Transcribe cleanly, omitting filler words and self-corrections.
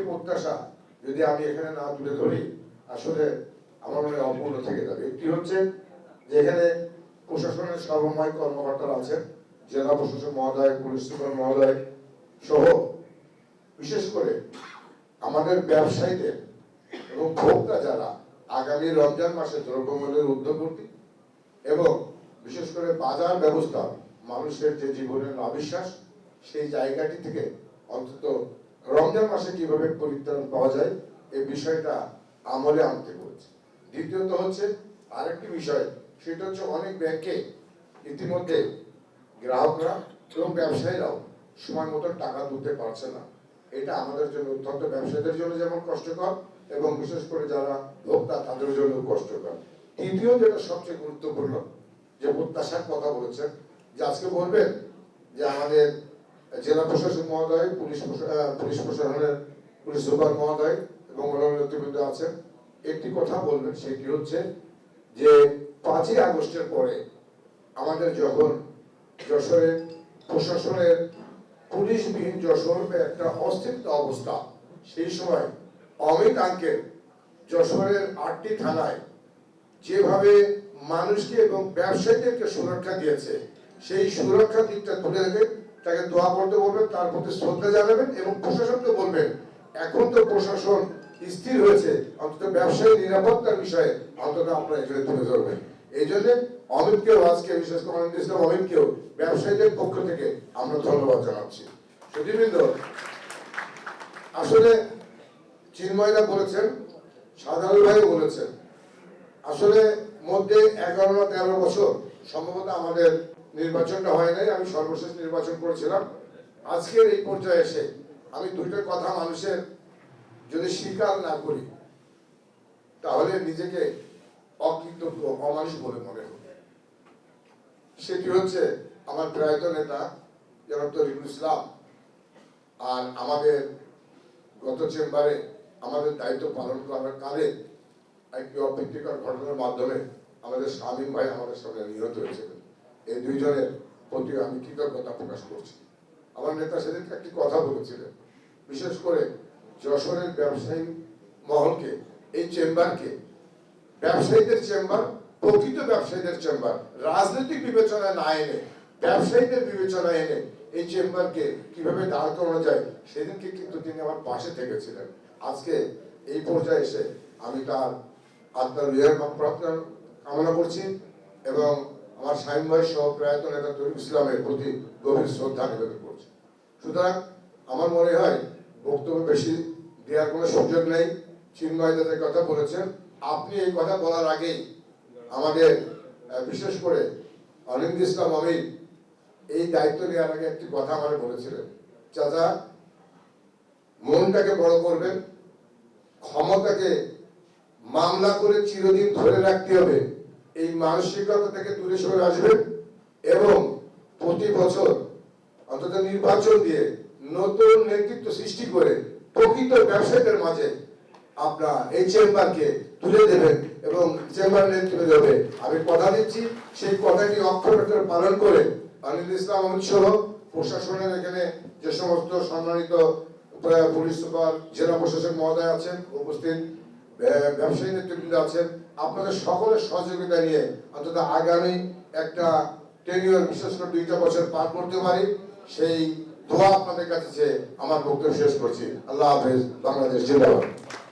প্রত্যাশা যদি আমি এখানে না তুলে ধরি আসলে আমার মনে অপূর্ণ থেকে যাবে। একটি হচ্ছে যে এখানে প্রশাসনের সর্বময় কর্মকর্তারা আছেন, জেলা প্রশাসক মহোদয়, পুলিশ সুপার মহোদয় সহ বিশেষ করে আমাদের ব্যবসায়ীদের এবং ভোক্তা যারা আগামী রমজান মাসে দ্রব্যমূল্যের ঊর্ধ্বগতি এবং বিশেষ করে বাজার ব্যবস্থা মানুষের যে জীবনের অবিশ্বাস সেই জায়গাটি থেকে অন্তত রমজান মাসে কিভাবে পরিত্রাণ পাওয়া যায় এই বিষয়টা আমলে আনতে বলছে। দ্বিতীয়ত হচ্ছে আরেকটি বিষয়, সেটা হচ্ছে অনেক ব্যাংকে ইতিমধ্যে গ্রাহকরা এবং ব্যবসায়ীরাও সময় মতো টাকা তুলতে পারছে না। এটা আমাদের জন্য অত্যন্ত, ব্যবসায়ীদের জন্য যেমন কষ্টকর এবং বিশেষ করে যারা ভোক্তা তাদের জন্য কষ্টকর। তৃতীয় যেটা সবচেয়ে গুরুত্বপূর্ণ যে প্রত্যাশার কথা বলেছেন, যে আজকে বলবেন যে আমাদের জেলা প্রশাসক মহোদয়, পুলিশ প্রশাসনের পুলিশ সুপার মহোদয় এবং অন্যান্য নেতৃবৃন্দ আছেন, একটি কথা বলবেন, সেটি হচ্ছে যে 5ই আগস্টের পরে আমাদের যখন যশোরের প্রশাসনের পুলিশবিহীন যশোর একটা অস্থিত অবস্থা, সেই সময় অমিত আঙ্কেল যশোরের 8টি থানায় যেভাবে মানুষকে এবং ব্যবসায়ীদেরকে সুরক্ষা দিয়েছে, সেই সুরক্ষা দিকটা তুলে রেখে তাকে দোয়া করতে বলবেন, তার প্রতি শ্রদ্ধা জানাবেন এবং প্রশাসনকে বলবেন এখন তো প্রশাসন স্থির হয়েছে, অন্তত ব্যবসায়ী নিরাপত্তার বিষয়ে অন্তত আপনারা এখানে তুলে ধরবেন। এই জন্য অমিতকেও আজকে, বিশেষ করে অমিত ইসলাম অমিতকেও ব্যবসায়ীদের পক্ষ থেকে আমরা ধন্যবাদ জানাচ্ছি। সুধীবৃন্দ, আসলে চিন্ময়দা বলেছেন, সাধারণ ভাই বলেছেন, আসলে মধ্যে 11 না 13 বছর সম্ভবত আমাদের নির্বাচনটা হয় নাই, আমি সর্বশেষ নির্বাচন করেছিলাম। আজকের এই পর্যায়ে এসে আমি দুইটা কথা মানুষের যদি স্বীকার না করি তাহলে নিজেকে অকৃতজ্ঞ, অমানুষ বলে মনে হবে। সেটি হচ্ছে আমার প্রয়াত নেতা জনাব তরিকুল ইসলাম আর আমাদের গত চেম্বারে আমাদের দায়িত্ব পালন করার কালে একটি অপ্রীতিকর ঘটনার মাধ্যমে আমাদের শামীম ভাই আমাদের সামনে নিহত হয়েছিলেন। এই দুইজনের প্রতি আমি কৃতজ্ঞতা প্রকাশ করছি। আমার নেতা সেদিনকে একটি কথা বলেছিলেন, বিশেষ করে যশোরের ব্যবসায়ী মহলকে, এই চেম্বারকে ব্যবসায়ীদের চেম্বার, প্রকৃত ব্যবসায়ীদের চেম্বার, রাজনৈতিক বিবেচনা না এনে ব্যবসায়ীদের বিবেচনা এনে এই চেম্বারকে কিভাবে দাঁড় করানো যায় সেদিনকে কিন্তু তিনি আমার পাশে থেকেছিলেন। আজকে এই পর্যায়ে এসে আমি তার আত্মার বিহার প্রার্থনা কামনা করছি এবং আমার শামীম ভাই সহ প্রয়াত নেতা তরিকুল ইসলামের প্রতি গভীর শ্রদ্ধা নিবেদন করছি। সুতরাং আমার মনে হয় বক্তব্য বেশি দেওয়ার কোনো সুযোগ নেই। চিন্ময় দাদের কথা বলেছেন, আপনি এই কথা বলার আগেই আমাদের বিশেষ করে অনিন্দ ইসলাম অমিত এই দায়িত্ব নেওয়ার আগে একটি কথা আমাকে বলেছিলেন, চাচা মনটাকে বড় করবেন, ক্ষমতাকে মামলা করে চিরদিন ধরে রাখতে হবে, এই মানসিকতা থেকে দূরে সরে আসবেন এবং প্রতি বছর অন্তত নির্বাচন দিয়ে নতুন নেতৃত্ব সৃষ্টি করে প্রকৃত ব্যবসায়ীদের মাঝে আপনার এই চেম্বারকে তুলে দেবেন এবং চেম্বার নেতৃত্ব দেবে। আমি কথা দিচ্ছি সেই কথাটি অক্ষরে অক্ষরে পালন করে অনিন্দ ইসলাম অমিত সহ প্রশাসনের এখানে যে সমস্ত সম্মানিত পুলিশ সুপার, জেলা প্রশাসক মহোদয় আছেন, উপস্থিত ব্যবসায়ী নেতৃবৃন্দ আছেন, আপনাদের সকলের সহযোগিতা নিয়ে অন্তত আগামী একটা টেনিয়র, বিশেষ করে 2টা বছর পার করতে পারি, সেই দোয়া আপনাদের কাছে আমার বক্তব্য শেষ করছি। আল্লাহ হাফেজ। বাংলাদেশ জিন্দাবাদ।